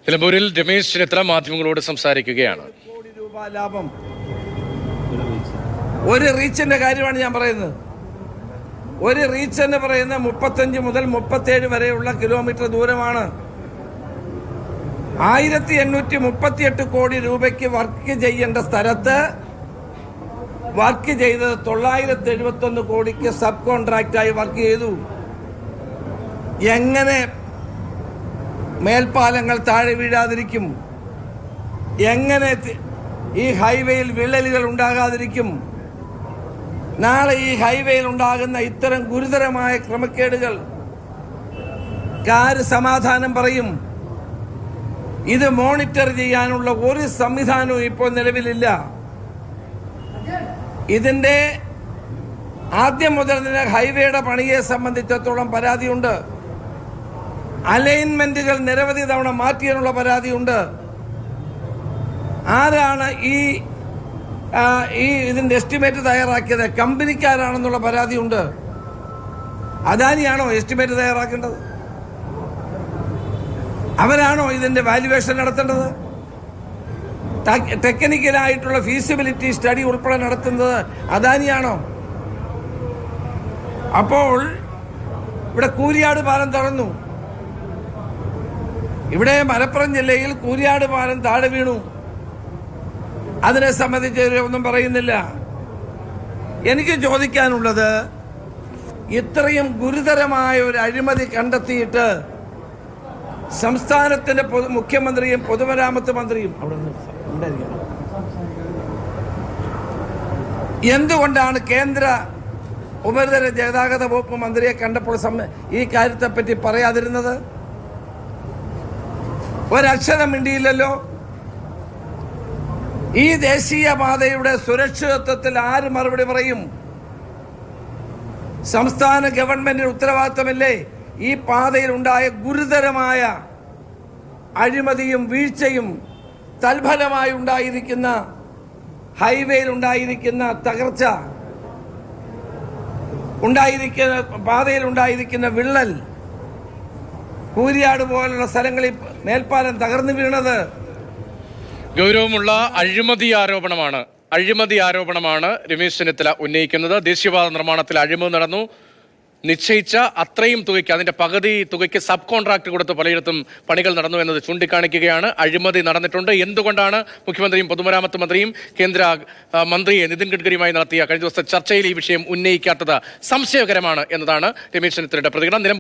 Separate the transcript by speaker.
Speaker 1: നിലമ്പൂരിൽ രമേശ് ചെന്നിത്തല മാധ്യമങ്ങളോട് സംസാരിക്കുകയാണ്.
Speaker 2: കോടി രൂപ ലാഭം ഒരു റീച്ചിന്റെ കാര്യമാണ് ഞാൻ പറയുന്നത്. ഒരു റീച്ച് എന്ന് പറയുന്ന 35 മുതൽ 37 വരെയുള്ള കിലോമീറ്റർ ദൂരമാണ്. 1838 കോടി രൂപയ്ക്ക് വർക്ക് ചെയ്യേണ്ട സ്ഥലത്ത് വർക്ക് ചെയ്തത് 971 കോടിക്ക് സബ് കോൺട്രാക്റ്റായി വർക്ക് ചെയ്തു. എങ്ങനെ മേൽപ്പാലങ്ങൾ താഴെ വീഴാതിരിക്കും? എങ്ങനെ ഈ ഹൈവേയിൽ വിള്ളലുകൾ ഉണ്ടാകാതിരിക്കും? നാളെ ഈ ഹൈവേയിൽ ഉണ്ടാകുന്ന ഇത്തരം ഗുരുതരമായ ക്രമക്കേടുകൾ ആര് സമാധാനം പറയും? ഇത് മോണിറ്റർ ചെയ്യാനുള്ള ഒരു സംവിധാനവും ഇപ്പോൾ നിലവിലില്ല. ഇതിന്റെ ആദ്യം മുതൽ തന്നെ ഹൈവേയുടെ പണിയെ സംബന്ധിച്ചിടത്തോളം പരാതിയുണ്ട്. അലൈൻമെന്റുകൾ നിരവധി തവണ മാറ്റിയതിനുള്ള പരാതിയുണ്ട്. ആരാണ് ഈ ഇതിന്റെ എസ്റ്റിമേറ്റ് തയ്യാറാക്കിയത്? കമ്പനിക്കാരാണെന്നുള്ള പരാതിയുണ്ട്. അദാനിയാണോ എസ്റ്റിമേറ്റ് തയ്യാറാക്കേണ്ടത്? അവരാണോ ഇതിന്റെ വാല്യുവേഷൻ നടത്തേണ്ടത്? ടെക്നിക്കലായിട്ടുള്ള ഫീസിബിലിറ്റി സ്റ്റഡി ഉൾപ്പെടെ നടത്തുന്നത് അദാനിയാണോ? അപ്പോൾ ഇവിടെ കൂരിയാട് പാലം തുറന്നു. ഇവിടെ മലപ്പുറം ജില്ലയിൽ കൂരിയാട് പാലം താഴെ വീണു. അതിനെ സംബന്ധിച്ച് ഒന്നും പറയുന്നില്ല. എനിക്ക് ചോദിക്കാനുള്ളത്, ഇത്രയും ഗുരുതരമായ ഒരു അഴിമതി കണ്ടെത്തിയിട്ട് സംസ്ഥാനത്തിന്റെ മുഖ്യമന്ത്രിയും പൊതുമരാമത്ത് മന്ത്രിയും അവിടെ ഉണ്ടായിരിക്കണം. എന്തുകൊണ്ടാണ് കേന്ദ്ര ഉപരിതല ഗതാഗത വകുപ്പ് മന്ത്രിയെ കണ്ടപ്പോൾ ഈ കാര്യത്തെപ്പറ്റി പറയാതിരുന്നത്? ഒരക്ഷരം മിണ്ടിയില്ലല്ലോ. ഈ ദേശീയപാതയുടെ സുരക്ഷിതത്വത്തിൽ ആര് മറുപടി പറയും? സംസ്ഥാന ഗവൺമെന്റിന് ഉത്തരവാദിത്തമില്ലേ ഈ പാതയിൽ ഉണ്ടായ ഗുരുതരമായ അഴിമതിയും വീഴ്ചയും തൽഫലമായി ഉണ്ടായിരിക്കുന്ന ഹൈവേയിൽ ഉണ്ടായിരിക്കുന്ന തകർച്ച, പാതയിൽ ഉണ്ടായിരിക്കുന്ന വിള്ളൽ, കൂരിയാട് പോലുള്ള സ്ഥലങ്ങളിൽ മേൽപ്പാലം തകർന്നു വീണത്
Speaker 1: ഗൗരവമുള്ള അഴിമതി ആരോപണമാണ് രമേശ് ചെന്നിത്തല ഉന്നയിക്കുന്നത്. ദേശീയപാത നിർമ്മാണത്തിൽ അഴിമതി നടന്നു. നിശ്ചയിച്ച അത്രയും തുകയ്ക്ക്, അതിന്റെ പകുതി തുകയ്ക്ക് സബ് കോൺട്രാക്ട് കൊടുത്ത് പലയിടത്തും പണികൾ നടന്നു എന്നത് ചൂണ്ടിക്കാണിക്കുകയാണ്. അഴിമതി നടന്നിട്ടുണ്ട്. എന്തുകൊണ്ടാണ് മുഖ്യമന്ത്രിയും പൊതുമരാമത്ത് മന്ത്രിയും കേന്ദ്ര മന്ത്രിയെ നിതിൻ ഗഡ്കരിയുമായി നടത്തിയ കഴിഞ്ഞ ദിവസത്തെ ചർച്ചയിൽ ഈ വിഷയം ഉന്നയിക്കാത്തത് സംശയകരമാണ് എന്നതാണ് രമേശ് ചെന്നിത്തലയുടെ പ്രതികരണം.